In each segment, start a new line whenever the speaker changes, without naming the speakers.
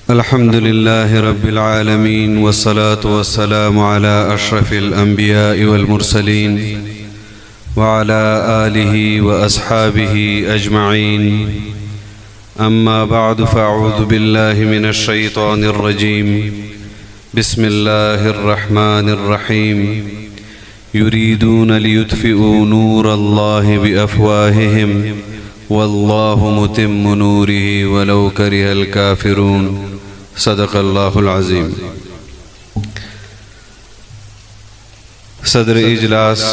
الحمد لله رب العالمين والصلاة والسلام على أشرف الأنبياء والمرسلين وعلى آله وأصحابه أجمعين. أما بعد فأعوذ بالله من الشيطان الرجيم. بسم الله الرحمن الرحيم. يريدون ليطفئوا نور الله بأفواههم والله متم نوره ولو كره الكافرون. صدق اللہ العظیم. صدر اجلاس،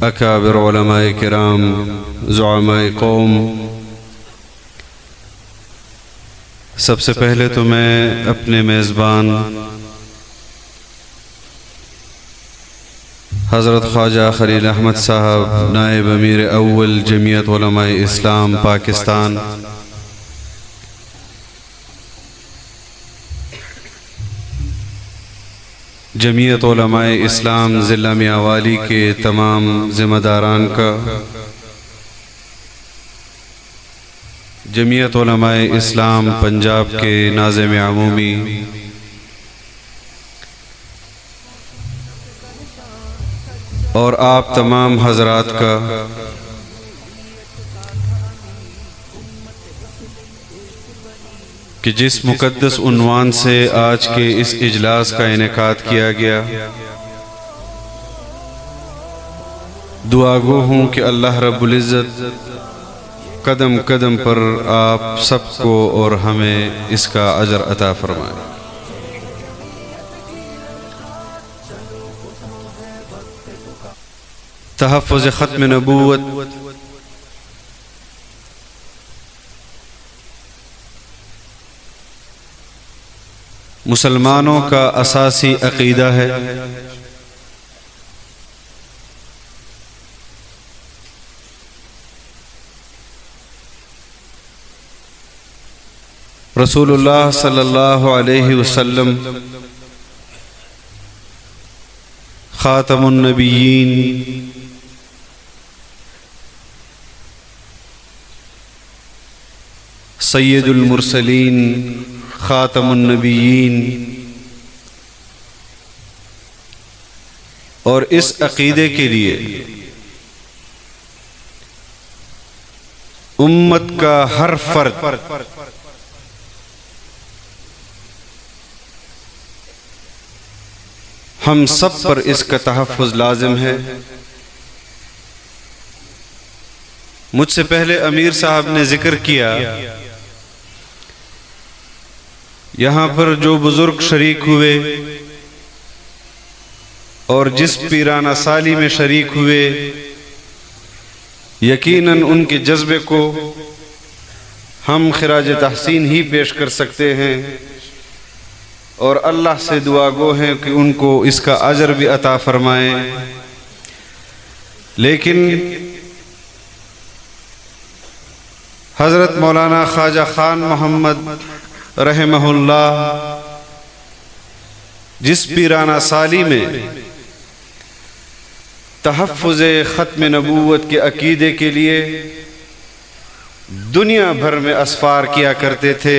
اکابر علماء کرام، زعماء قوم، سب سے پہلے تو میں اپنے میزبان حضرت خواجہ خلیل احمد صاحب، نائب امیر اول جمعیت علماء اسلام پاکستان، جمعیت علماء اسلام ضلع میانوالی کے تمام ذمہ داران کا، جمعیت علماء اسلام پنجاب کے ناظم عمومی، اور آپ تمام حضرات کا کہ جس مقدس عنوان سے آج کے اس اجلاس کا انعقاد کیا گیا، دعا گو ہوں کہ اللہ رب العزت قدم قدم پر آپ سب کو اور ہمیں اس کا اجر عطا فرمائے. تحفظ ختم نبوت مسلمانوں کا اساسی عقیدہ ہے. رسول اللہ صلی اللہ علیہ وسلم خاتم النبیین، سید المرسلین، خاتم النبیین، اور اس عقیدے کے لیے امت کا ہر فرد ہم سب پر اس کا تحفظ لازم ہے. مجھ سے پہلے امیر صاحب نے ذکر کیا، یہاں پر جو بزرگ شریک ہوئے اور جس پیرانہ سالی میں شریک ہوئے، یقیناً ان کے جذبے کو ہم خراج تحسین ہی پیش کر سکتے ہیں، اور اللہ سے دعا گو ہیں کہ ان کو اس کا اجر بھی عطا فرمائیں. لیکن حضرت مولانا خواجہ خان محمد رحمہ اللہ جس پیرانہ سالی میں تحفظ ختم نبوت کے عقیدے کے لیے دنیا بھر میں اسفار کیا کرتے تھے،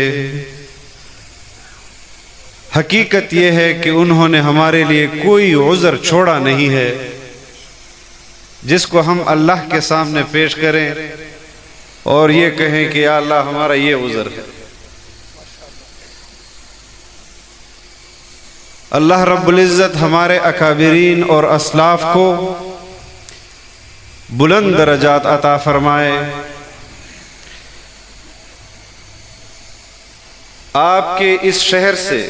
حقیقت یہ ہے کہ انہوں نے ہمارے لیے کوئی عذر چھوڑا نہیں ہے جس کو ہم اللہ کے سامنے پیش کریں اور یہ کہیں کہ یا اللہ ہمارا یہ عذر ہے. اللہ رب العزت ہمارے اکابرین اور اسلاف کو بلند درجات عطا فرمائے. آپ کے اس شہر سے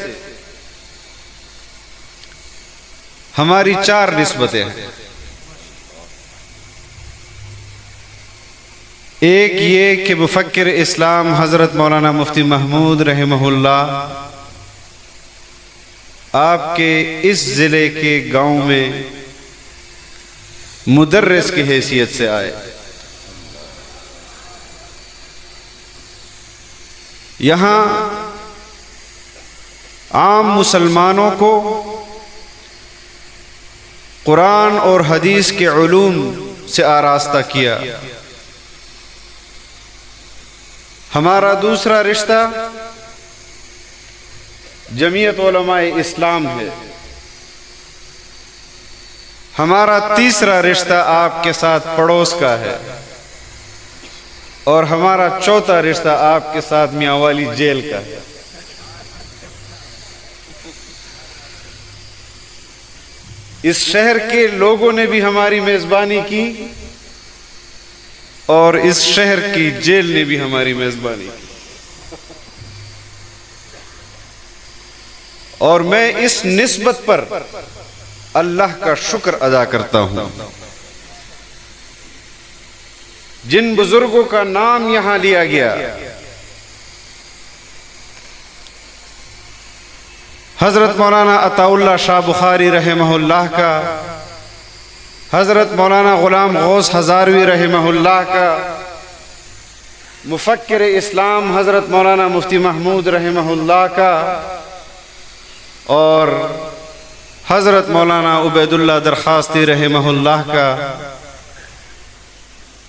ہماری 4 نسبتیں ہیں. ایک یہ کہ مفکر اسلام حضرت مولانا مفتی محمود رحمہ اللہ آپ کے اس ضلع کے گاؤں میں مدرس کی حیثیت سے آئے. یہاں عام مسلمانوں کو قرآن اور حدیث کے علوم سے آراستہ کیا. ہمارا دوسرا رشتہ جمعیت علماء اسلام ہے۔ ہمارا تیسرا رشتہ آپ کے ساتھ پڑوس کا ہے، اور ہمارا چوتھا رشتہ آپ کے ساتھ میاں والی جیل کا ہے۔ اس شہر کے لوگوں نے بھی ہماری میزبانی کی، اور اس شہر کی جیل نے بھی ہماری میزبانی کی، اور میں اس نسبت پر اللہ کا شکر ادا کرتا ہوں۔ جن بزرگوں کا نام یہاں لیا گیا، حضرت مولانا عطا اللہ شاہ بخاری رحمہ اللہ کا، حضرت مولانا غلام غوث ہزاروی رحمہ اللہ کا، مفکر اسلام حضرت مولانا مفتی محمود رحمہ اللہ کا، اور حضرت مولانا عبید اللہ درخواستی رحمہ اللہ کا،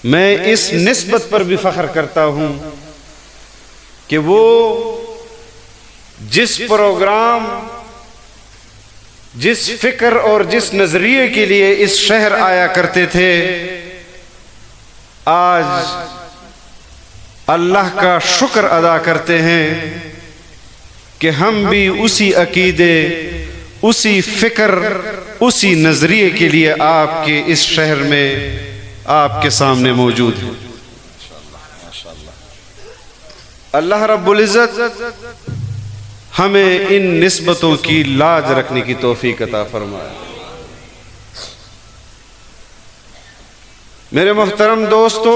میں اس نسبت پر بھی فخر کرتا ہوں کہ وہ جس پروگرام، جس فکر اور جس نظریے کے لیے اس شہر آیا کرتے تھے، آج اللہ کا شکر ادا کرتے ہیں کہ ہم بھی اسی عقیدے، اسی فکر، اسی نظریے کے لیے آپ کے اس شہر میں آپ کے سامنے موجود ہیں۔ اللہ رب العزت ہمیں ان نسبتوں کی لاج رکھنے کی توفیق عطا فرمائے۔ میرے محترم دوستو،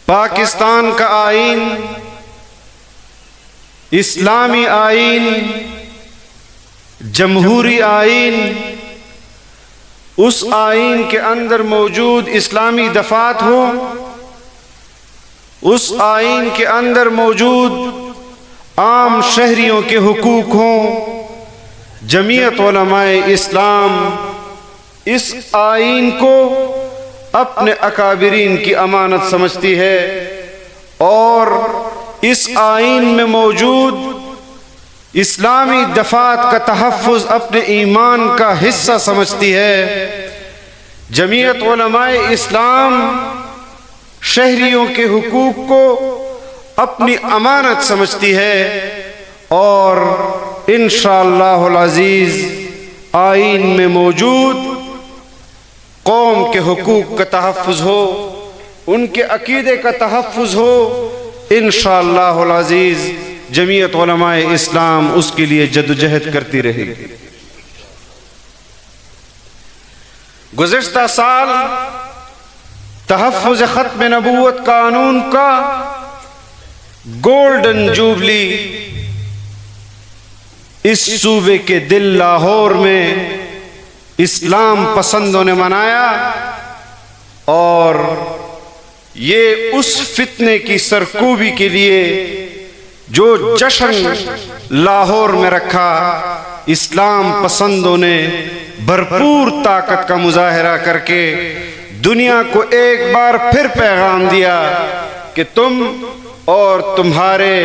پاکستان کا آئین، اسلامی آئین، جمہوری آئین، اس آئین کے اندر موجود اسلامی دفعات ہوں، اس آئین کے اندر موجود عام شہریوں کے حقوق ہوں، جمعیت علماء اسلام اس آئین کو اپنے اکابرین کی امانت سمجھتی ہے، اور اس آئین میں موجود اسلامی دفعات کا تحفظ اپنے ایمان کا حصہ سمجھتی ہے۔ جمعیت علماء اسلام شہریوں کے حقوق کو اپنی امانت سمجھتی ہے، اور انشاءاللہ العزیز آئین میں موجود قوم کے حقوق کا تحفظ ہو، ان کے عقیدے کا تحفظ ہو، انشاءاللہ العزیز جمعیت علماء اسلام اس کے لیے جدوجہد کرتی رہے گی۔ گزشتہ سال تحفظ ختم نبوت قانون کا گولڈن جوبلی اس صوبے کے دل لاہور میں اسلام پسندوں نے منایا، اور یہ اس فتنے کی سرکوبی کے لیے جو جشن لاہور میں رکھا، اسلام پسندوں نے بھرپور طاقت کا مظاہرہ کر کے دنیا کو ایک بار پھر پیغام دیا کہ تم اور تمہارے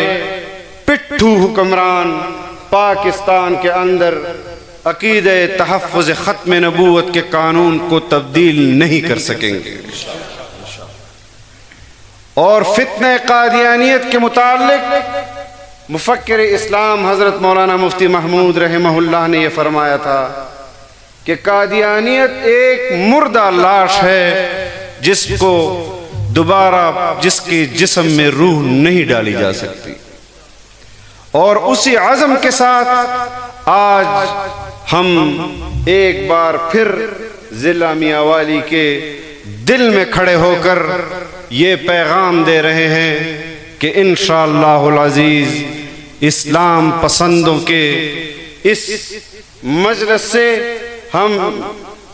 پٹھو حکمران پاکستان کے اندر عقیدہ تحفظ ختم نبوت کے قانون کو تبدیل نہیں کر سکیں گے۔ اور فتنہ قادیانیت کے متعلق مفکر اسلام حضرت مولانا مفتی محمود رحمہ اللہ نے یہ فرمایا تھا کہ قادیانیت ایک مردہ لاش ہے جس کو دوبارہ جس کے جسم میں روح نہیں ڈالی جا سکتی، اور اسی عزم کے ساتھ آج ہم ایک بار پھر ضلع میاں والی کے دل میں کھڑے ہو کر یہ پیغام دے رہے ہیں کہ انشاءاللہ العزیز اسلام پسندوں کے اس مجلس سے ہم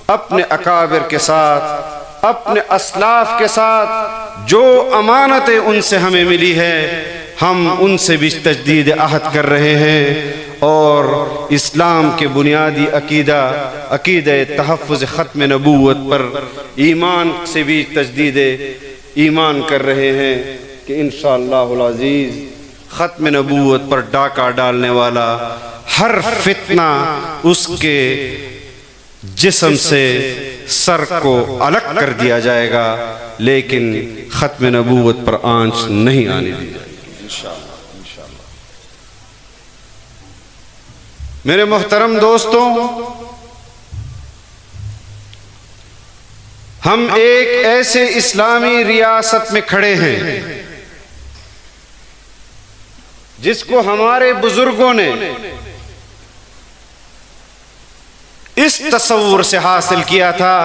اپنے اکابر کے ساتھ، اپنے اسلاف کے ساتھ جو امانتیں ان سے ہمیں ملی ہے، ہم ان سے بھی تجدید عہد کر رہے ہیں، اور اسلام کے بنیادی عقیدہ تحفظ ختم نبوت پر ایمان سے بھی تجدید ایمان کر رہے ہیں کہ انشاءاللہ العزیز ختم نبوت پر ڈاکہ ڈالنے والا ہر فتنہ اس کے جسم سے سر کو الگ کر دیا جائے گا، لیکن ختم نبوت پر آنچ نہیں آنے دی جائے گی انشاءاللہ۔ میرے محترم دوستوں، ہم ایک ایسے اسلامی ریاست میں کھڑے ہیں جس کو ہمارے بزرگوں نے اس تصور سے حاصل کیا تھا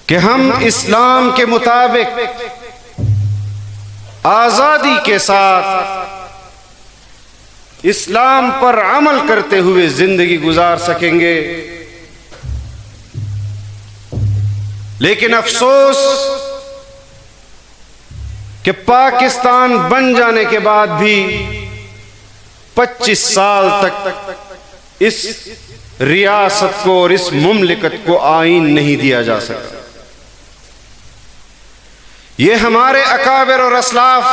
کہ ہم اسلام کے مطابق آزادی کے ساتھ اسلام پر عمل کرتے ہوئے زندگی گزار سکیں گے، لیکن افسوس کہ پاکستان بن جانے کے بعد بھی 25 سال تک اس ریاست کو اور اس مملکت کو آئین نہیں دیا جا سکا۔ یہ ہمارے اکابر اور اسلاف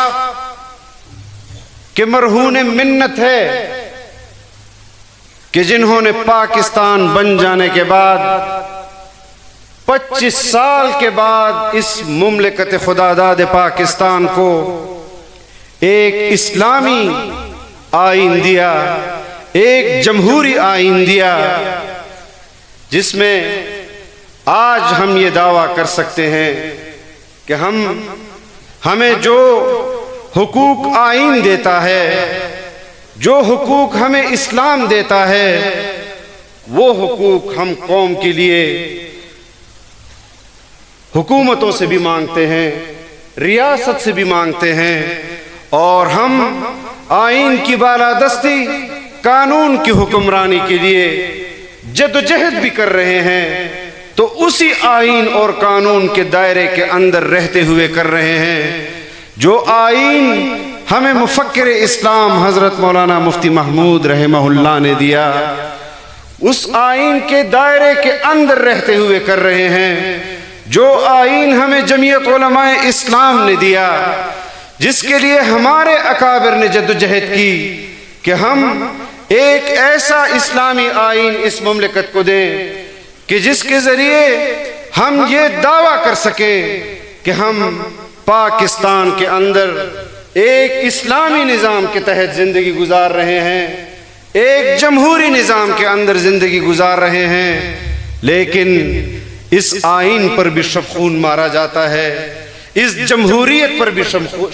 کہ مرہون منت ہے کہ جنہوں نے پاکستان بن جانے کے بعد 25 سال کے بعد اس مملکت خداداد پاکستان کو ایک اسلامی آئین دیا، ایک جمہوری آئین دیا، جس میں آج ہم یہ دعویٰ کر سکتے ہیں کہ ہمیں جو حقوق آئین دیتا ہے، جو حقوق ہمیں اسلام دیتا ہے، وہ حقوق ہم قوم کے لیے حکومتوں سے بھی مانگتے ہیں، ریاست سے بھی مانگتے ہیں، اور ہم آئین کی بالادستی، قانون کی حکمرانی کے لیے جدوجہد بھی کر رہے ہیں، تو اسی آئین اور قانون کے دائرے کے اندر رہتے ہوئے کر رہے ہیں جو آئین ہمیں مفکر اسلام حضرت مولانا مفتی محمود رحمہ اللہ نے دیا۔ اس آئین کے دائرے کے اندر رہتے ہوئے کر رہے ہیں جو آئین ہمیں جمعیت علماء اسلام نے دیا، جس کے لیے ہمارے اکابر نے جدوجہد کی کہ ہم ایک ایسا اسلامی آئین اس مملکت کو دیں کہ جس کے ذریعے ہم یہ دعویٰ کر سکیں کہ ہم پاکستان کے اندر ایک اسلامی نظام کے تحت زندگی گزار رہے ہیں، ایک جمہوری نظام کے اندر زندگی گزار رہے ہیں، لیکن اس آئین پر بھی شبخون مارا جاتا ہے، اس جمہوریت پر بھی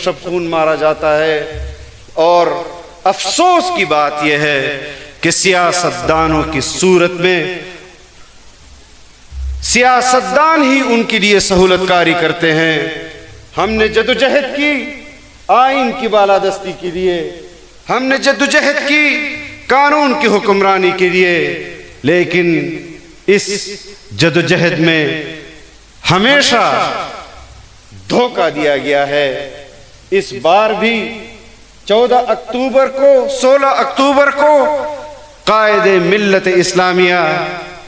شبخون مارا جاتا ہے۔ اور افسوس کی بات یہ ہے کہ سیاستدانوں کی صورت میں سیاستدان ہی ان کے لیے سہولت کاری کرتے ہیں۔ ہم نے جدوجہد کی آئین کی بالادستی کے لیے، ہم نے جدوجہد کی قانون کی حکمرانی کے لیے، لیکن اس جدوجہد میں ہمیشہ دھوکہ دیا گیا ہے۔ اس بار بھی 14 اکتوبر کو 16 اکتوبر کو قائد ملت اسلامیہ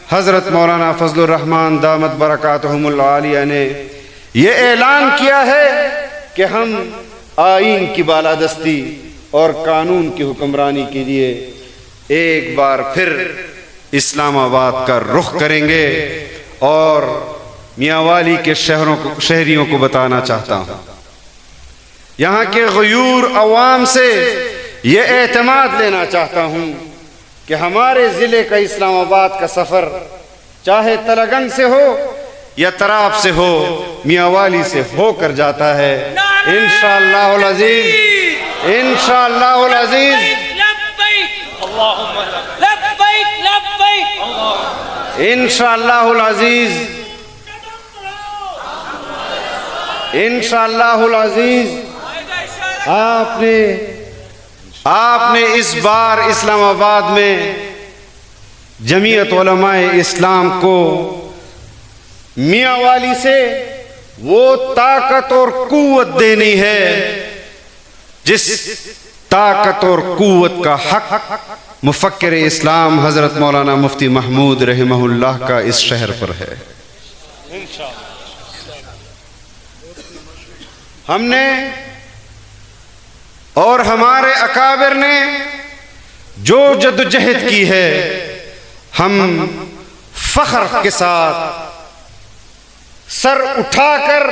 حضرت مولانا فضل الرحمن دامت برکاتہم العالیہ نے یہ اعلان کیا ہے کہ ہم آئین کی بالادستی اور قانون کی حکمرانی کے لیے ایک بار پھر اسلام آباد کا رخ کریں گے۔ اور میاں والی کے شہریوں کو بتانا چاہتا ہوں، یہاں کے غیور عوام سے یہ اعتماد لینا چاہتا ہوں کہ ہمارے ضلع کا اسلام آباد کا سفر چاہے تلگنگ سے ہو یا تراب سے ہو، میاں والی سے ہو کر جاتا ہے انشاءاللہ العزیز، انشاءاللہ العزیز، انشاءاللہ العزیز، انشاءاللہ العزیز۔ آپ نے اس بار اسلام آباد میں جمعیت علماء اسلام کو میاں والی سے وہ طاقت اور قوت دینی ہے جس طاقت اور قوت کا حق مفکر اسلام حضرت مولانا مفتی محمود رحمہ اللہ کا اس شہر پر ہے۔ ہم نے اور ہمارے اکابر نے جو جدوجہد کی ہے، ہم فخر کے ساتھ سر اٹھا کر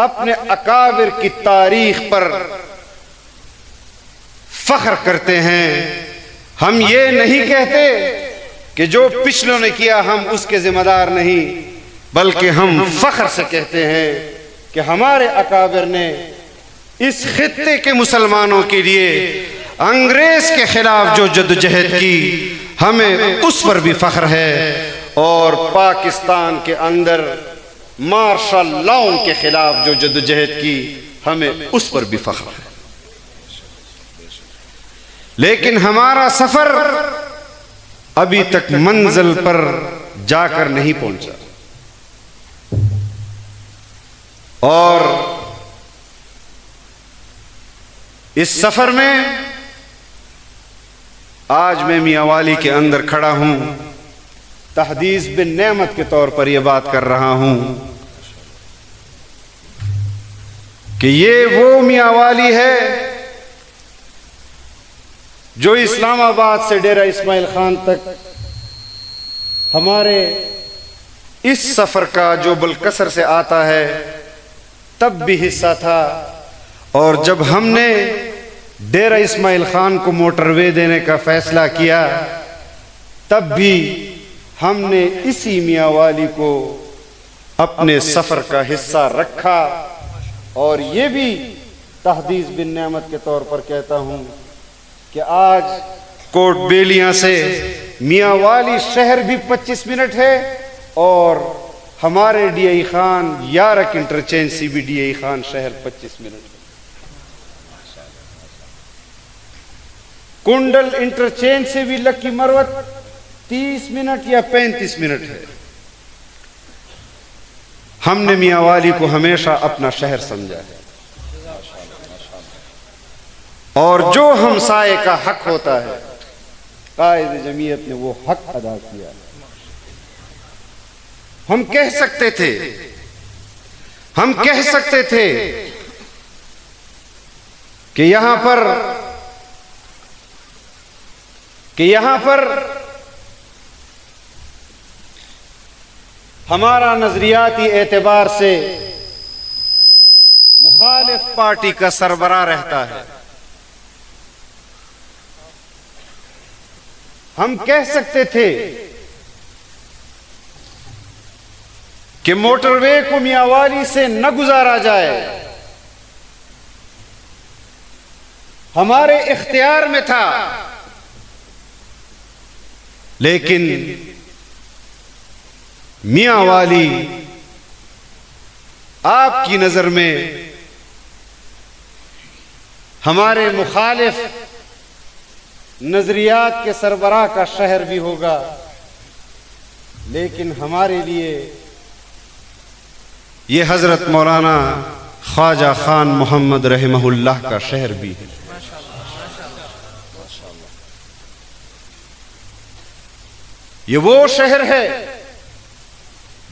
اپنے اکابر کی تاریخ پر فخر کرتے ہیں۔ ہم یہ نہیں کہتے کہ جو پچھلوں نے کیا ہم اس کے ذمہ دار نہیں، بلکہ ہم فخر سے کہتے ہیں کہ ہمارے اکابر نے اس خطے کے مسلمانوں کے لیے انگریز کے خلاف جو جدوجہد کی، ہمیں اس پر بھی فخر ہے، اور پاکستان کے اندر مارشل لاؤں کے خلاف جو جدوجہد کی، ہمیں اس پر بھی فخر ہے۔ لیکن ہمارا سفر ابھی تک منزل پر جا کر نہیں پہنچا، اور اس سفر میں آج میں میاں والی کے اندر کھڑا ہوں، تحدیث بن نعمت کے طور پر یہ بات کر رہا ہوں کہ یہ وہ میاں والی ہے جو اسلام آباد سے ڈیرہ اسماعیل خان تک ہمارے اس سفر کا جو بلکسر سے آتا ہے تب بھی حصہ تھا، اور جب ہم نے ڈیرہ اسماعیل خان کو موٹر وے دینے کا فیصلہ کیا تب بھی ہم نے اسی میاں والی کو اپنے سفر کا حصہ رکھا، اور یہ بھی تحدیث بن نعمت کے طور پر کہتا ہوں کہ آج کوٹ بیلیاں سے میاں والی شہر بھی 25 منٹ ہے، اور ہمارے D I Khan York interchange سے بھی ڈی آئی خان شہر 25 منٹ ہے، کنڈل انٹرچینج سے بھی لکی مروت 30 منٹ یا 35 منٹ ہے۔ ہم نے میاں والی کو ہمیشہ اپنا شہر سمجھا ہے، اور جو ہمسائے کا حق ہوتا ہے قائد جمعیت نے وہ حق ادا کیا۔ ہم کہہ سکتے تھے کہ یہاں پر ہمارا نظریاتی اعتبار سے مخالف پارٹی کا سربراہ رہتا ہے، ہم کہہ سکتے تھے کہ موٹر وے کو میاں والی سے نہ گزارا جائے، ہمارے اختیار میں تھا، لیکن میاں والی آپ کی نظر میں ہمارے مخالف نظریات کے سربراہ کا شہر بھی ہوگا، لیکن ہمارے لیے یہ حضرت مولانا خواجہ خان محمد رحمہ اللہ کا شہر بھی ہے۔ یہ وہ شہر ہے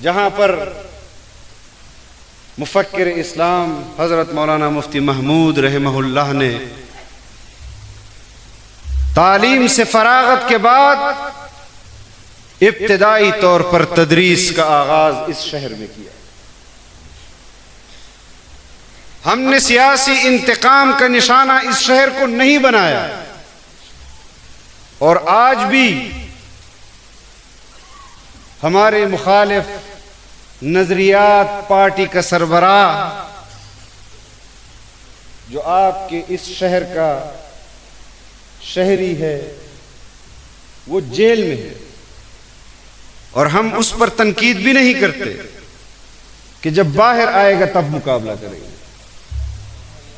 جہاں پر مفکر اسلام حضرت مولانا مفتی محمود رحمہ اللہ نے تعلیم سے فراغت کے بعد ابتدائی طور پر تدریس کا آغاز اس شہر میں کیا۔ ہم نے سیاسی انتقام کا نشانہ اس شہر کو نہیں بنایا، اور آج بھی ہمارے مخالف نظریات پارٹی کا سربراہ جو آپ کے اس شہر کا شہری ہے وہ جیل میں ہے، اور ہم اس پر تنقید بھی نہیں کرتے کہ جب باہر آئے گا تب مقابلہ کریں گے۔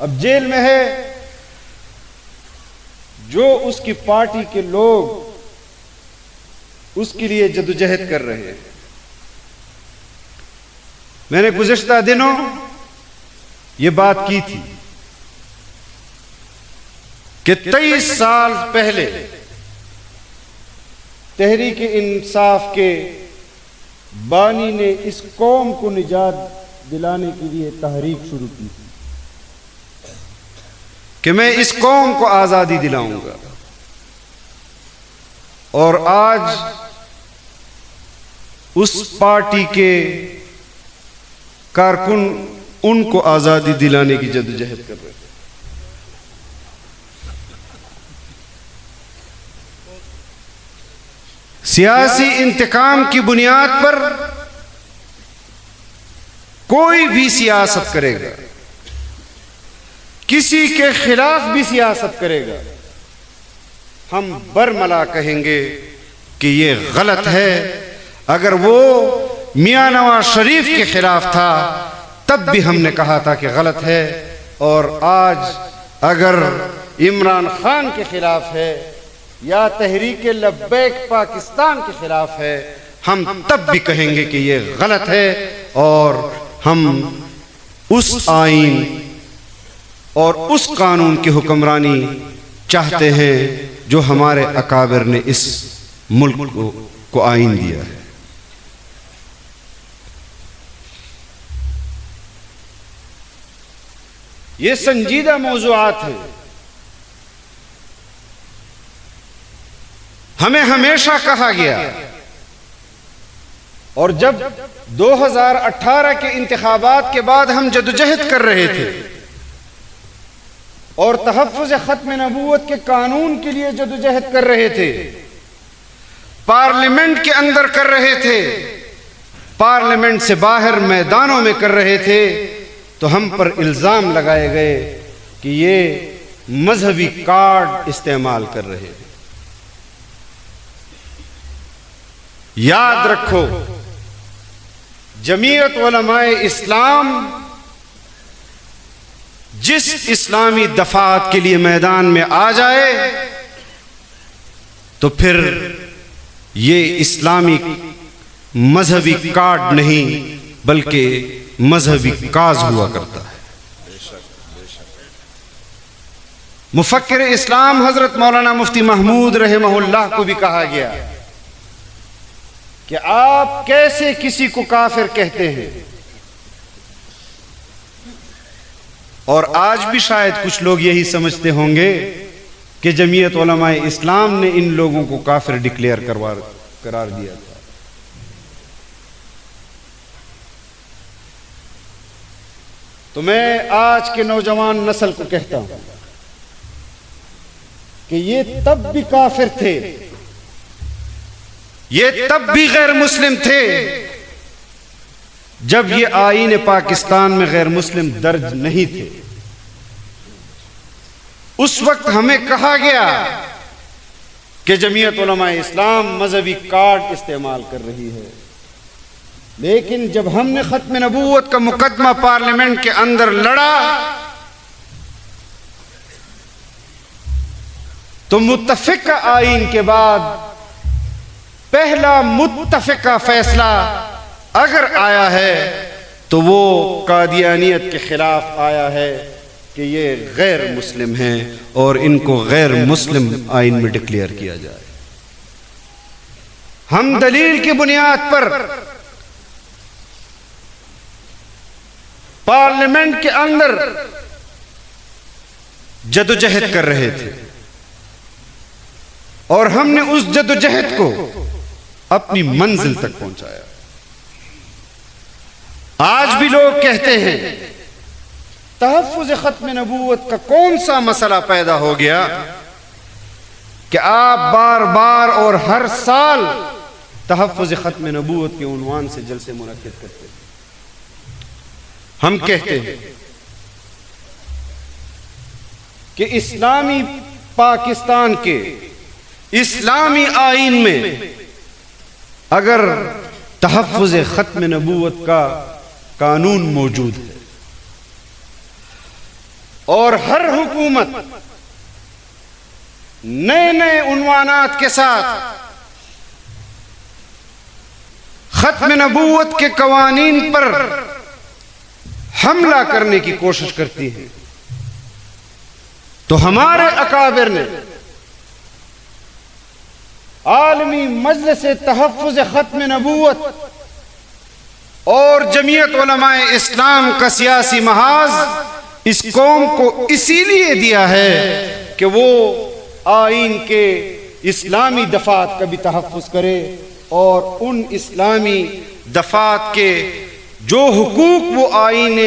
اب جیل میں ہے، جو اس کی پارٹی کے لوگ اس کے لیے جدوجہد کر رہے ہیں۔ میں نے گزشتہ دنوں یہ بات کی تھی کہ 23 سال پہلے تحریک انصاف کے بانی نے اس قوم کو نجات دلانے کے لیے تحریک شروع کی تھی، کہ میں اس قوم کو آزادی دلاؤں گا، اور آج اس پارٹی کے کارکن ان کو آزادی دلانے کی جدوجہد کر رہے ہیں۔ سیاسی انتقام کی بنیاد پر کوئی بھی سیاست کرے گا، کسی کے خلاف بھی سیاست کرے گا، ہم برملا کہیں گے کہ یہ غلط ہے۔ اگر وہ میاں نواز شریف کے خلاف تھا تب بھی ہم نے کہا تھا کہ غلط ہے، اور آج اگر عمران خان کے خلاف ہے یا تحریک لبیک پاکستان کے خلاف ہے، ہم تب بھی کہیں گے کہ یہ غلط ہے، اور ہم اس آئین اور اس قانون کی حکمرانی چاہتے ہیں جو ہمارے اکابر نے اس ملک کو آئین دیا ہے۔ یہ سنجیدہ موضوعات ہیں۔ ہمیں ہمیشہ کہا گیا، اور جب 2018 کے انتخابات کے بعد ہم جدوجہد کر رہے تھے اور تحفظ ختم نبوت کے قانون کے لیے جدوجہد کر رہے تھے، پارلیمنٹ کے اندر کر رہے تھے، پارلیمنٹ سے باہر میدانوں میں کر رہے تھے، تو ہم پر الزام لگائے گئے کہ یہ مذہبی کارڈ استعمال کر رہے ہیں۔ یاد رکھو، جمعیت علماء اسلام جس اسلامی دفعات کے لیے میدان میں آ جائے تو پھر یہ اسلامی مذہبی کارڈ نہیں بلکہ مذہبی کاز ہوا کرتا ہے۔ مفکر اسلام حضرت مولانا مفتی محمود رحمہ اللہ کو بھی کہا گیا کہ آپ کیسے کسی کو کافر کہتے ہیں، اور آج بھی شاید کچھ لوگ یہی سمجھتے ہوں گے کہ جمعیت علماء اسلام نے ان لوگوں کو کافر ڈکلیئر قرار دیا تھا۔ تو میں آج کے نوجوان نسل کو کہتا ہوں کہ یہ تب بھی کافر تھے، یہ تب بھی غیر مسلم تھے جب یہ آئین پاکستان میں غیر مسلم درج نہیں تھے۔ اس وقت ہمیں کہا گیا کہ جمعیت علماء اسلام مذہبی کارڈ استعمال کر رہی ہے، لیکن جب ہم نے ختم نبوت کا مقدمہ پارلیمنٹ کے اندر لڑا تو متفقہ آئین کے بعد پہلا متفقہ فیصلہ اگر آیا ہے تو وہ قادیانیت کے خلاف آیا ہے کہ یہ غیر مسلم ہیں اور ان کو غیر مسلم آئین میں ڈکلیئر کیا جائے۔ ہم دلیل کی بنیاد پر پارلیمنٹ کے اندر جدوجہد کر رہے تھے، اور ہم نے اس جدوجہد کو اپنی منزل تک پہنچایا۔ آج بھی لوگ کہتے ہیں تحفظ ختم نبوت کا کون سا مسئلہ پیدا ہو گیا کہ آپ بار بار اور ہر سال تحفظ ختم نبوت کے عنوان سے جلسے منعقد کرتے ہیں۔ ہم کہتے ہیں کہ اسلامی پاکستان کے اسلامی آئین میں اگر تحفظ ختم نبوت کا قانون موجود ہے اور ہر حکومت نئے نئے عنوانات کے ساتھ ختم نبوت کے قوانین پر حملہ کرنے کی کوشش کرتی ہے، تو ہمارے اکابر نے عالمی مجلس تحفظ ختم نبوت اور جمعیت علماء اسلام کا سیاسی محاذ اس قوم کو اسی لیے دیا ہے کہ وہ آئین کے اسلامی دفعات کا بھی تحفظ کرے اور ان اسلامی دفعات کے جو حقوق وہ آئین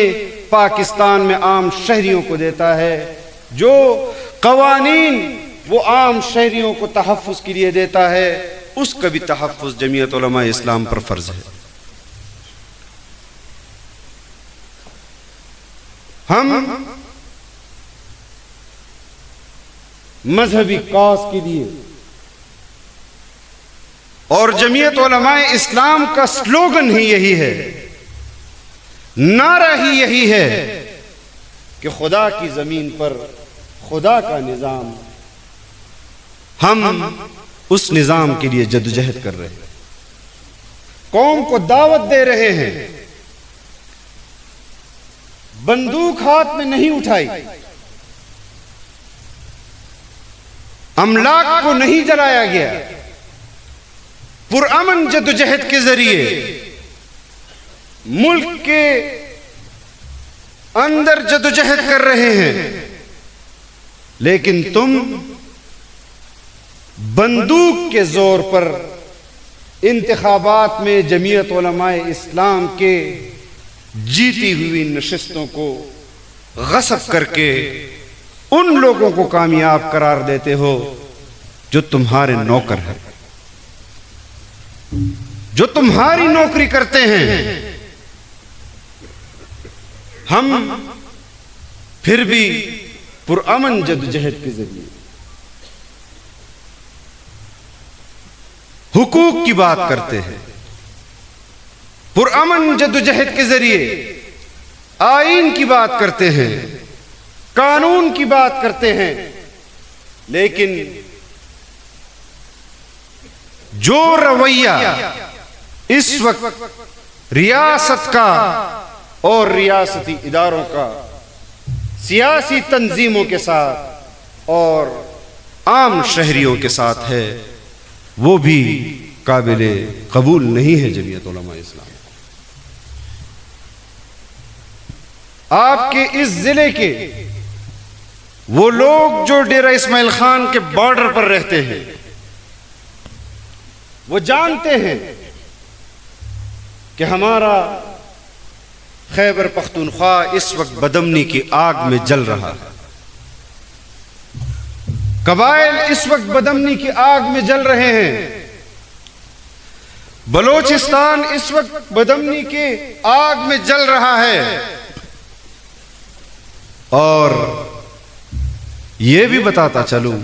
پاکستان میں عام شہریوں کو دیتا ہے، جو قوانین وہ عام شہریوں کو تحفظ کے لیے دیتا ہے، اس کا بھی تحفظ جمعیت علماء اسلام پر فرض ہے۔ ہم مذہبی کاز کے لیے اور جمعیت علماء اسلام کا سلوگن ہی یہی ہے، نعرہ ہی یہی ہے کہ خدا کی زمین پر خدا کا نظام، ہم اس نظام کے لیے جدوجہد کر رہے ہیں، قوم کو دعوت دے رہے ہیں۔ بندوق ہاتھ میں نہیں اٹھائی، املاک کو نہیں جلایا گیا، پرامن جدوجہد کے ذریعے ملک کے اندر جدوجہد کر رہے ہیں، لیکن تم بندوق کے زور پر انتخابات میں جمعیت علماء اسلام کے جیتی ہوئی نشستوں کو غصب کر کے ان لوگوں کو کامیاب قرار دیتے ہو جو تمہارے نوکر ہیں، جو تمہاری نوکری کرتے ہیں۔ ہم پھر بھی پرامن جدوجہد کے ذریعے حقوق کی بات کرتے ہیں، پرامن جدوجہد کے ذریعے آئین کی بات کرتے ہیں، قانون کی بات کرتے ہیں، لیکن جو رویہ اس وقت ریاست کا اور ریاستی اداروں کا سیاسی تنظیموں کے ساتھ اور عام شہریوں کے ساتھ ہے، وہ بھی قابل قبول نہیں ہے جمعیت علماء اسلام۔ آپ کے اس ضلع کے وہ لوگ جو ڈیرہ اسماعیل خان کے بارڈر پر رہتے ہیں، وہ جانتے ہیں کہ ہمارا خیبر پختونخوا اس وقت بدامنی کی آگ میں جل رہا ہے، قبائل اس وقت بدامنی کی آگ میں جل رہے ہیں، بلوچستان اس وقت بدامنی کی آگ میں جل رہا ہے، اور یہ بھی بتاتا چلوں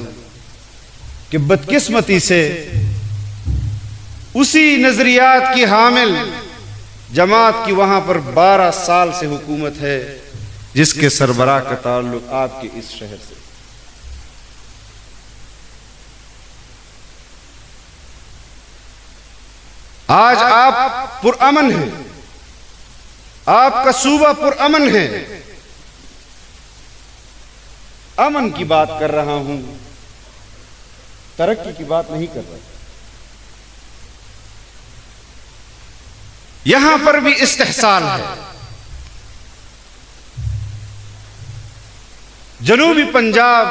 کہ بدقسمتی سے اسی نظریات کی حامل جماعت کی وہاں پر 12 سال سے حکومت ہے، جس کے سربراہ کا تعلق آپ کے اس شہر سے۔ آج آپ پرامن ہیں، آپ کا صوبہ پرامن ہے، امن کی بات کر رہا ہوں، ترقی کی بات نہیں کر رہا۔ یہاں پر بھی استحصال ہے۔ جنوبی پنجاب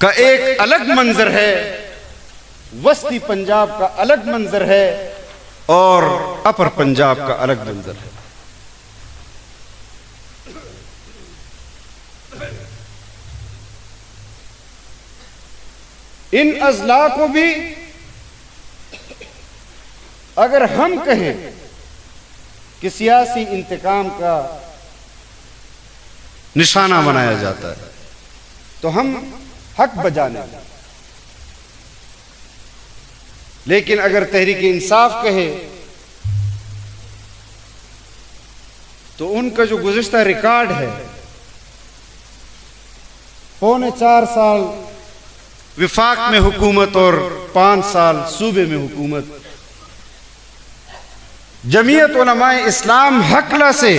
کا ایک الگ منظر ہے، وسطی پنجاب کا الگ منظر ہے، اور اپر پنجاب کا الگ منظر ہے۔ ان اضلاع کو بھی اگر ہم کہیں کہ سیاسی انتقام کا نشانہ بنایا جاتا ہے تو ہم حق بجانے ہیں، لیکن اگر تحریک انصاف کہے تو ان کا جو گزشتہ ریکارڈ ہے، 4.25 سال وفاق میں حکومت اور 5 سال صوبے میں حکومت، جمعیت علماء اسلام حقلہ سے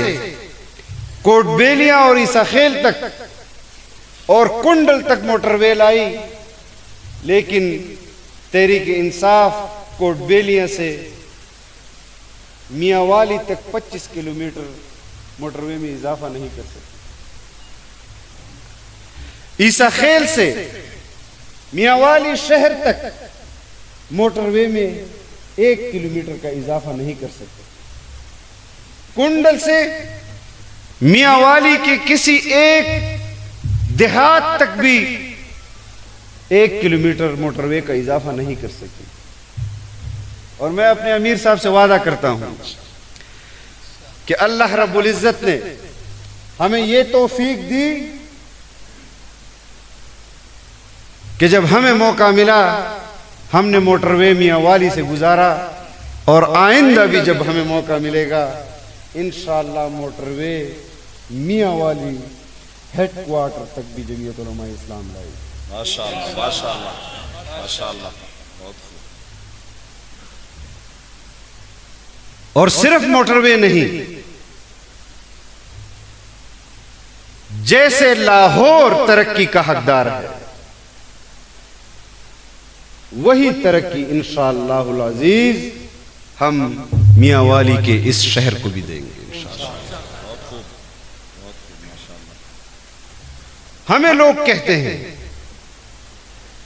کوٹ بیلیاں اور عیسیٰ خیل تک اور کنڈل تک موٹر وے لائی، لیکن تحریک انصاف کوٹ بیلیاں سے میاں والی تک 25 کلومیٹر موٹر وے میں اضافہ نہیں کر سکتے. عیسیٰ خیل سے میاں والی شہر تک موٹر وے میں 1 کلومیٹر کا اضافہ نہیں کر سکتے. کنڈل سے میاں والی کے کسی ایک دیہات تک بھی 1 کلومیٹر موٹر وے کا اضافہ نہیں کر سکتے. اور میں اپنے امیر صاحب سے وعدہ کرتا ہوں کہ اللہ رب العزت نے ہمیں یہ توفیق دی کہ جب ہمیں موقع ملا ہم نے موٹر وے میاں والی سے گزارا، اور آئندہ بھی جب ہمیں موقع ملے گا انشاءاللہ موٹر وے میاں والی ہیڈ کوارٹر تک بھی جمعیت علماء اسلام لائے گی.
ماشاءاللہ ماشاءاللہ ماشاءاللہ. بہت خوب.
اور صرف موٹر وے نہیں، جیسے لاہور ترقی کا حقدار ہے وہی ترقی انشاءاللہ العزیز ہم میاں والی کے اس شہر کو بھی دیں گے انشاءاللہ. ہمیں لوگ کہتے ہیں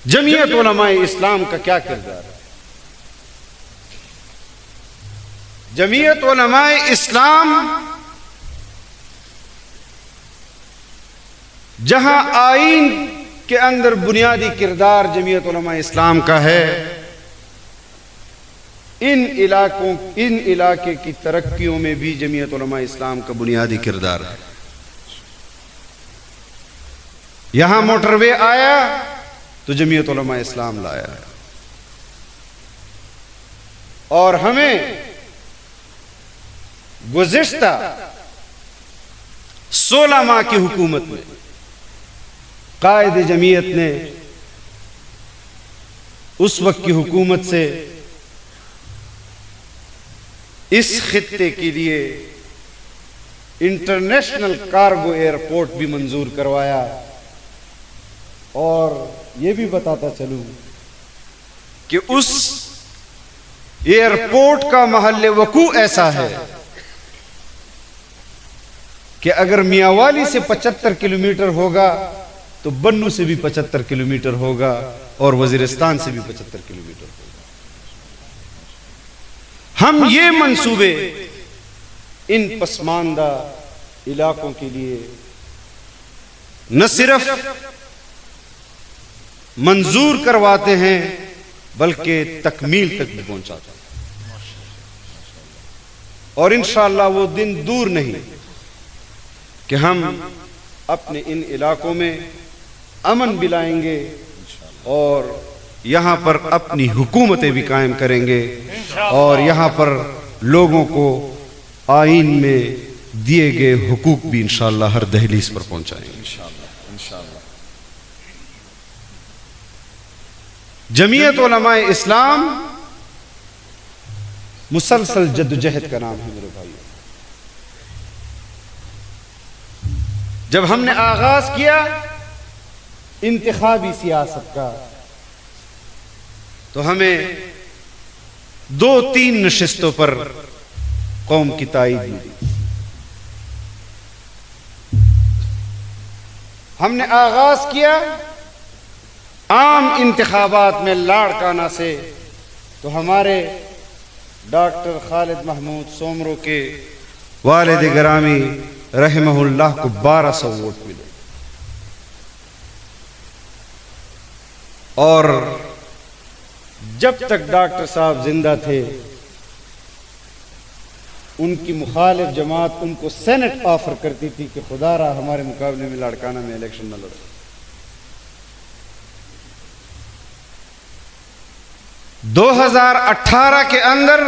جمعیت علماء اسلام کا کیا کردار ہے؟ جمعیت علماء اسلام جہاں آئین کے اندر بنیادی کردار جمعیت علماء اسلام کا ہے، ان علاقے کی ترقیوں میں بھی جمعیت علماء اسلام کا بنیادی کردار ہے. یہاں موٹر وے آیا تو جمعیت علماء اسلام لایا، اور ہمیں گزشتہ 16 ماہ کی حکومت میں قائد جمعیت نے اس وقت کی حکومت سے اس خطے کے لیے انٹرنیشنل کارگو ایئرپورٹ بھی منظور کروایا. اور یہ بھی بتاتا چلوں کہ اس ایئرپورٹ کا محل وقوع ایسا ہے کہ اگر میاں والی سے 75 کلومیٹر ہوگا تو بنو سے بھی 75 کلومیٹر ہوگا، اور وزیرستان سے بھی 75 کلومیٹر ہوگا. ہم یہ منصوبے ان پسماندہ علاقوں کے لیے نہ صرف منظور کرواتے ہیں بلکہ تکمیل تک بھی پہنچاتے ہیں، اور انشاءاللہ وہ دن دور نہیں کہ ہم اپنے ان علاقوں میں امن بھی لائیں گے اور یہاں پر اپنی حکومتیں بھی قائم کریں گے، اور یہاں پر لوگوں کو آئین میں دیے گئے حقوق بھی انشاءاللہ ہر دہلیز پر پہنچائیں گے انشاءاللہ. جمعیت علماء اسلام مسلسل جدوجہد کا نام ہے میرے بھائی. جب ہم نے آغاز کیا انتخابی سیاست کا تو ہمیں 2-3 نشستوں پر قوم کی تائید ملی. ہم نے آغاز کیا عام انتخابات میں لاڑکانہ سے تو ہمارے ڈاکٹر خالد محمود سومرو کے والد گرامی رحمہ اللہ کو 1200 ووٹ ملے، اور جب تک ڈاکٹر صاحب زندہ تھے ان کی مخالف جماعت ان کو سینٹ آفر کرتی تھی کہ خدا را ہمارے مقابلے میں لاڑکانہ میں الیکشن نہ لڑو. 2018 کے اندر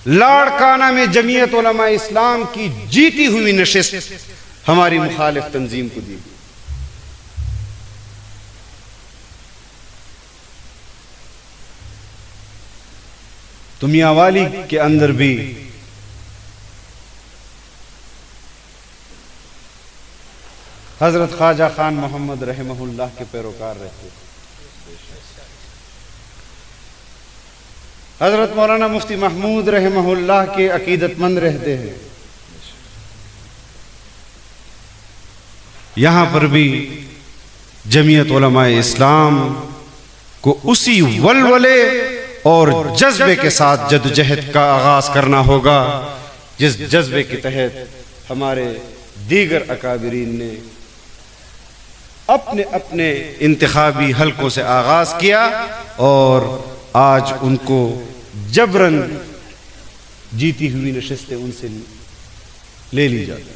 لاڑکانہ میں جمعیت علماء اسلام کی جیتی ہوئی نشست ہماری مخالف تنظیم کو دی گئی. تو میاں والی کے اندر بھی حضرت خواجہ خان محمد رحمہ اللہ کے پیروکار رہتے، حضرت مولانا مفتی محمود رحمہ اللہ کے عقیدت مند رہتے ہیں، یہاں پر بھی جمعیت علماء اسلام کو اسی ولولے اور جذبے کے ساتھ جدوجہد کا آغاز کرنا ہوگا جس جذبے کے تحت ہمارے دیگر اکابرین نے اپنے اپنے انتخابی حلقوں سے آغاز کیا اور آج ان کو جبراً جیتی ہوئی نشستیں ان سے لے لی جاتی.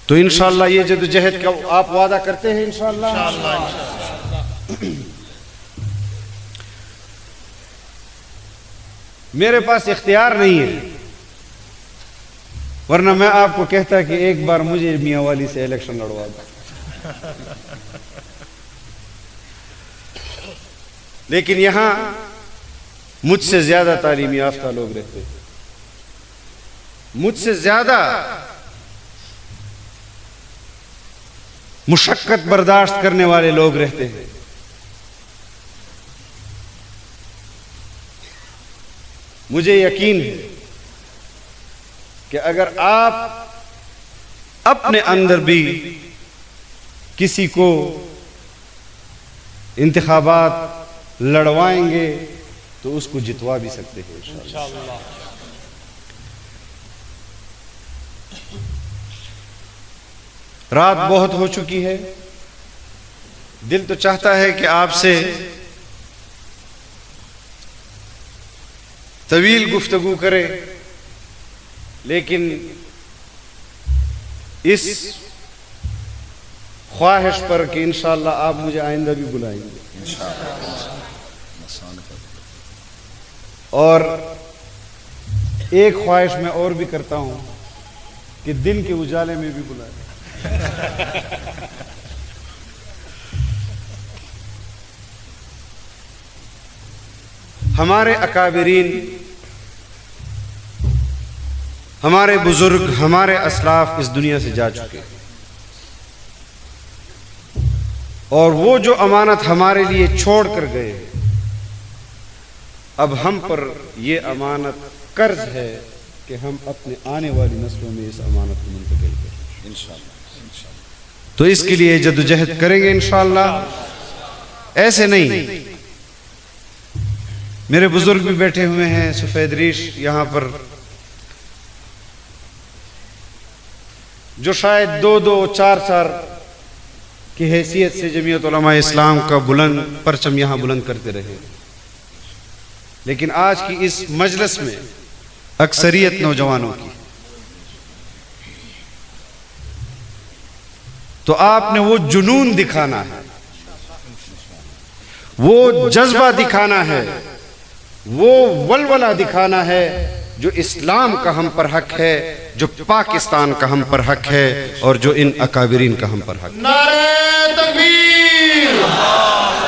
تو انشاءاللہ یہ جدوجہد کا آپ وعدہ کرتے ہیں انشاءاللہ. میرے پاس اختیار نہیں ہے، ورنہ میں آپ کو کہتا کہ ایک بار مجھے میاں والی سے الیکشن لڑوا دو. لیکن یہاں مجھ سے زیادہ تعلیم یافتہ لوگ رہتے ہیں، مجھ سے زیادہ مشقت برداشت کرنے والے لوگ رہتے ہیں. مجھے یقین ہے کہ اگر آپ اپنے اندر بھی کسی کو انتخابات لڑوائیں گے تو اس کو جتوا بھی سکتے ہیں انشاءاللہ. رات بہت ہو چکی ہے، دل تو چاہتا ہے کہ آپ سے طویل گفتگو کرے، لیکن اس خواہش پر کہ انشاءاللہ آپ مجھے آئندہ بھی بلائیں گے اور ایک خواہش میں اور بھی کرتا ہوں کہ دن کے اجالے میں بھی بلائیں. ہمارے اکابرین، ہمارے بزرگ، ہمارے اسلاف اس دنیا سے جا چکے، اور وہ جو امانت ہمارے لیے چھوڑ کر گئے، اب ہم پر یہ امانت قرض ہے کہ ہم اپنے آنے والی نسلوں میں اس امانت کو منتقل کریں انشاءاللہ. تو اس کے لیے جدوجہد کریں گے انشاءاللہ. ایسے نہیں، میرے بزرگ بھی بیٹھے ہوئے ہیں، سفید ریش یہاں پر، جو شاید 2-2 4-4 کی حیثیت سے جمعیت علماء اسلام کا بلند پرچم یہاں بلند کرتے رہے، لیکن آج کی اس مجلس میں اکثریت نوجوانوں کی. تو آپ نے وہ جنون دکھانا ہے، وہ جذبہ دکھانا ہے، وہ ولولہ دکھانا ہے جو اسلام کا ہم پر حق ہے، جو پاکستان کا ہم پر حق ہے، اور جو ان اکابرین کا ہم پر حق ہے.
نعرہ تکبیر،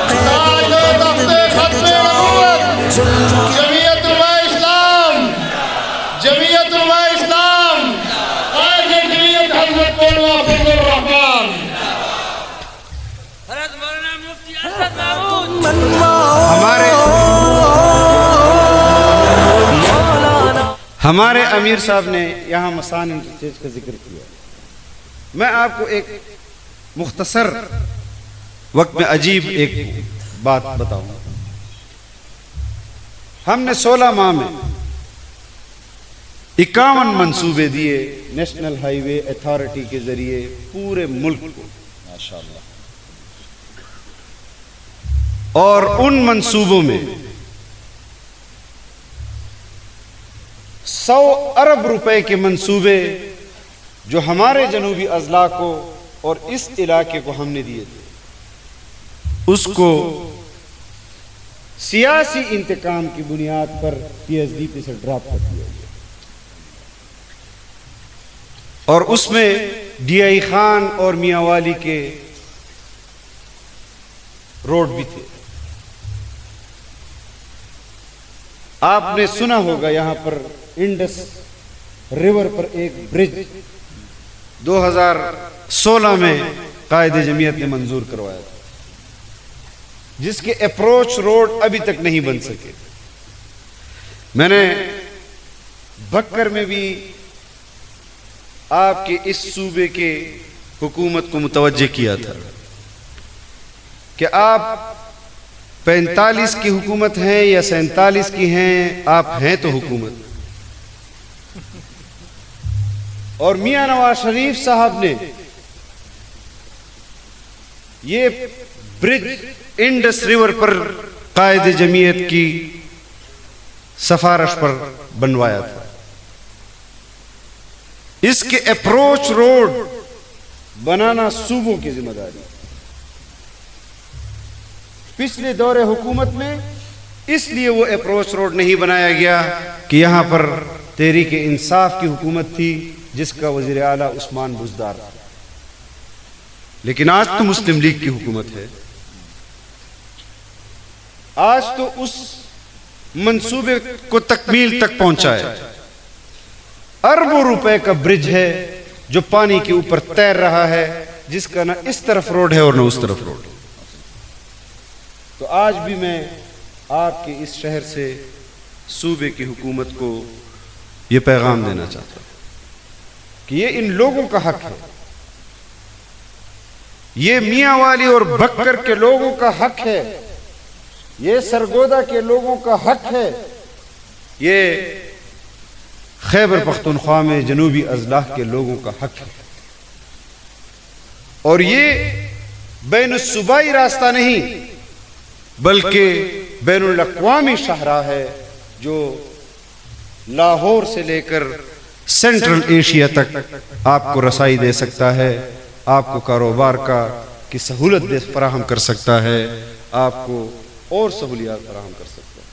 تاج و تخت ختم نبوت، جمعیت علماء اسلام، جمعیت علماء اسلام، قائد جمعیت حضرت مولانا فضل الرحمان.
حضرت مولانا مفتی اسد محمود
ہمارے امیر صاحب نے یہاں مسان انٹرچینج کا ذکر کیا. میں آپ کو ایک مختصر وقت میں عجیب ایک بات بتاؤں گا. ہم نے 16 ماہ میں 51 منصوبے دیے نیشنل ہائی وے اتھارٹی کے ذریعے پورے ملک کو،
ماشاءاللہ.
اور ان منصوبوں میں 100 ارب روپے کے منصوبے جو ہمارے جنوبی اضلاع کو اور اس علاقے کو ہم نے دیے تھے، اس کو سیاسی انتقام کی بنیاد پر PSDP سے ڈراپ کر دیا گیا، اور اس میں DI خان اور میاں والی کے روڈ بھی تھے. آپ نے سنا ہوگا یہاں پر انڈس ریور پر ایک برج 2016 میں قائد جمعیت نے منظور کروایا تھا، جس کے اپروچ روڈ ابھی تک نہیں بن سکے. میں نے بکر میں بھی آپ کے اس صوبے کے حکومت کو متوجہ کیا تھا کہ آپ 45 کی حکومت ہیں یا 47 کی ہیں، آپ ہیں تو حکومت. اور میاں نواز شریف صاحب نے یہ برج انڈس ریور پر قائد جمعیت کی سفارش پر بنوایا تھا. اس کے اپروچ روڈ بنانا صوبوں کی ذمہ داری. پچھلے دور حکومت میں اس لیے وہ اپروچ روڈ نہیں بنایا گیا کہ یہاں پر تحریک انصاف کی حکومت تھی جس کا وزیر اعلیٰ عثمان بزدار تھا. لیکن آج تو مسلم لیگ کی حکومت ہے. آج تو اس منصوبے کو تکمیل تک پہنچائے. اربوں روپے کا برج ہے جو پانی کے اوپر تیر رہا ہے، جس کا نہ اس طرف روڈ ہے اور نہ اس طرف روڈ. تو آج بھی میں آپ کے اس شہر سے صوبے کی حکومت کو یہ پیغام دینا چاہتا ہوں کہ یہ ان لوگوں کا حق ہے، یہ میاں والی اور بکر کے لوگوں کا حق ہے، یہ سرگودا کے لوگوں کا حق ہے، یہ خیبر پختونخوا میں جنوبی اضلاع کے لوگوں کا حق ہے. اور یہ بین الصوبائی راستہ نہیں بلکہ بین الاقوامی شاہراہ ہے جو لاہور سے لے کر سینٹرل ایشیا تک آپ کو رسائی دے سکتا ہے، آپ کو کاروبار کی سہولت فراہم کر سکتا ہے، آپ کو اور سہولیات فراہم کر سکتا ہے.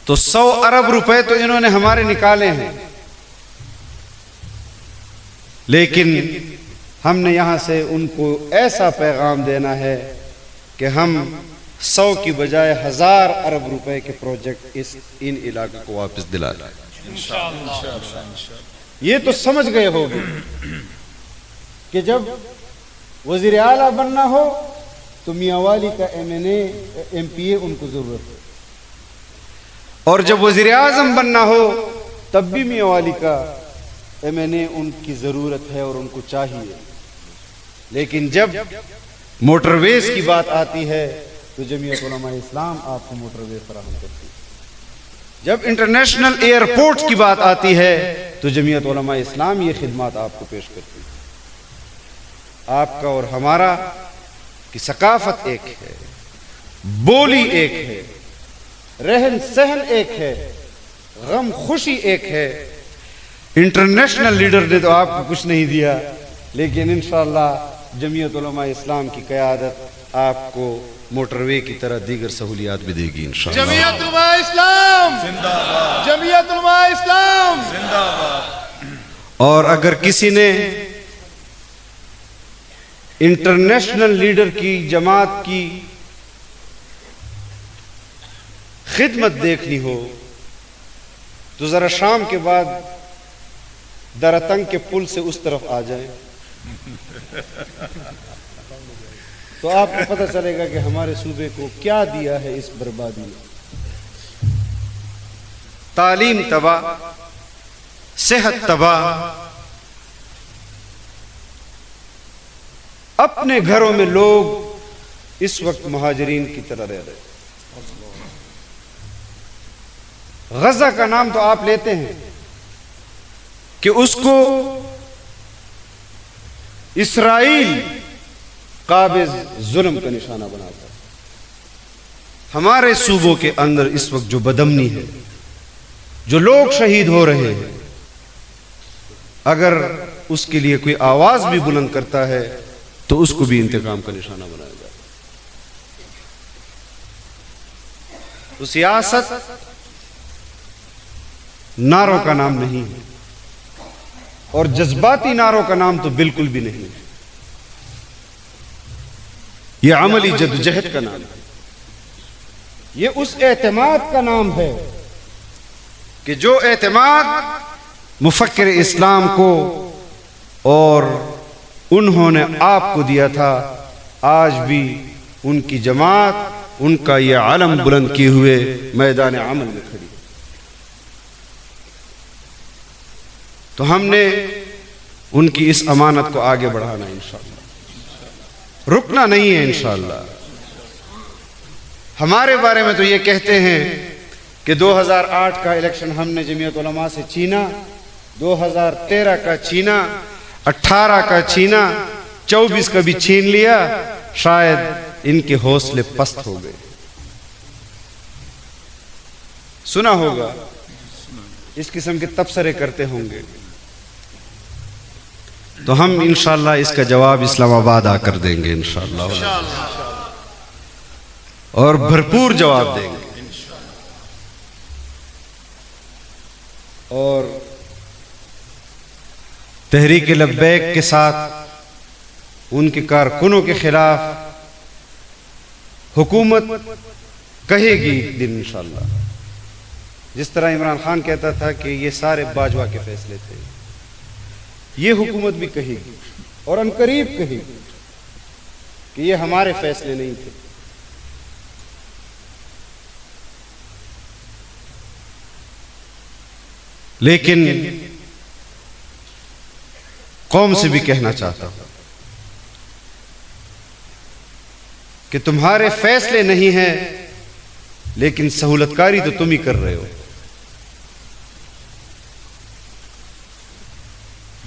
تو 100 ارب روپے تو انہوں نے ہمارے نکالے ہیں، لیکن ہم نے یہاں سے ان کو ایسا پیغام دینا ہے کہ ہم 100 کی بجائے 1000 ارب روپے کے پروجیکٹ ان علاقوں کو واپس دلا لائیں. یہ تو سمجھ گئے ہوگے کہ جب وزیر اعلیٰ بننا ہو تو میاں والی کا ایم پی اے ان کو ضرورت ہے، اور جب وزیر اعظم بننا ہو تب بھی میاں والی کا ایم ان کی ضرورت ہے اور ان کو چاہیے. لیکن جب موٹر ویز کی بات آتی ہے تو جمعیت علماء اسلام آپ کو موٹر وے فراہم کرتی ہے. جب انٹرنیشنل ایئرپورٹ کی بات آتی ہے تو جمعیت علماء اسلام یہ خدمات آپ کو پیش کرتی ہے. آپ کا اور ہمارا کی ثقافت ایک ہے، بولی ایک ہے، رہن سہن ایک ہے، غم خوشی ایک ہے. انٹرنیشنل لیڈر نے تو آپ کو کچھ نہیں دیا، لیکن انشاءاللہ جمعیت علماء اسلام کی قیادت آپ کو موٹر وے کی طرح دیگر سہولیات بھی دے گی انشاءاللہ.
جمعیت علماء اسلام
زندہ باد،
جمعیت علماء اسلام
زندہ باد.
اور اگر کسی نے انٹرنیشنل لیڈر کی جماعت کی خدمت دیکھنی ہو تو ذرا شام کے بعد درتنگ کے پل سے اس طرف آ جائیں تو آپ کو پتہ چلے گا کہ ہمارے صوبے کو کیا دیا ہے اس بربادی نے. تعلیم تباہ، صحت تباہ، اپنے گھروں میں لوگ اس وقت مہاجرین کی طرح رہ رہے. غزہ کا نام تو آپ لیتے ہیں کہ اس کو اسرائیل قابض ظلم کا نشانہ بناتا ہے. ہمارے صوبوں کے اندر اس وقت جو بدامنی ہے، جو لوگ شہید ہو رہے ہیں، اگر اس کے لیے کوئی آواز بھی بلند کرتا ہے تو اس کو بھی انتقام کا نشانہ بنایا جاتا ہے. تو سیاست نعروں کا نام نہیں ہے، اور جذباتی نعروں کا نام تو بالکل بھی نہیں ہے. یہ عملی جدوجہد کا نام ہے، یہ اس اعتماد کا نام ہے کہ جو اعتماد مفکر اسلام کو اور انہوں نے آپ کو دیا تھا، آج بھی ان کی جماعت ان کا یہ علم بلند کیے ہوئے میدان عمل میں کھڑی. تو ہم نے ان کی اس امانت کو آگے بڑھانا ہے انشاءاللہ، رکنا نہیں ہے انشاءاللہ۔ ہمارے بارے میں تو یہ کہتے ہیں کہ 2008 کا الیکشن ہم نے جمعیت علماء سے چھینا، 2013 کا چھینا، 18 کا چھینا، 24 کا بھی چھین لیا، شاید ان کے حوصلے پست ہو گئے۔ سنا ہوگا، اس قسم کے تبصرے کرتے ہوں گے، تو ہم انشاءاللہ اس کا جواب اسلام آباد آ کر دیں گے انشاءاللہ، اور بھرپور جواب دیں گے۔ اور تحریک لبیک کے ساتھ ان کے کارکنوں کے خلاف حکومت کہے گی ایک دن انشاءاللہ، جس طرح عمران خان کہتا تھا کہ یہ سارے باجوہ کے فیصلے تھے، یہ حکومت بھی کہے گی اور عنقریب کہے گی کہ یہ ہمارے فیصلے نہیں تھے۔ لیکن قوم سے بھی کہنا چاہتا ہوں کہ تمہارے فیصلے نہیں ہیں، لیکن سہولت کاری تو تم ہی کر رہے ہو،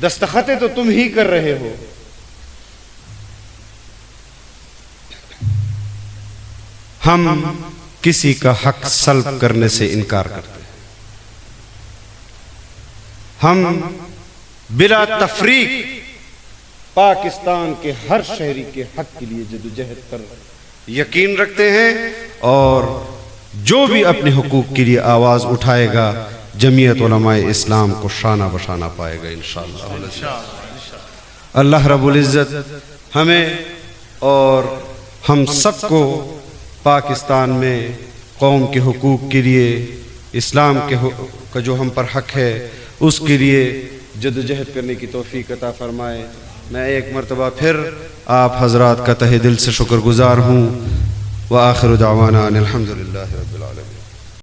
دستخطیں تو تم ہی کر رہے ہو۔ ہم کسی کا حق سلب کرنے سے انکار کرتے ہیں، ہم بلا تفریق پاکستان کے ہر شہری کے حق کے لیے جدوجہد پر یقین رکھتے ہیں، اور جو بھی اپنے حقوق کے لیے آواز اٹھائے گا جمعیت علماء اسلام کو شانہ بشانہ پائے گا انشاءاللہ۔ اللہ رب العزت ہمیں اور ہم سب کو پاکستان میں قوم کے حقوق کے لیے، اسلام کا جو ہم پر حق ہے اس کے لیے جدوجہد کرنے کی توفیق عطا فرمائے۔ میں ایک مرتبہ پھر آپ حضرات کا تہہ دل سے شکر گزار ہوں۔ وآخر دعوانا ان الحمدللہ رب العالمین۔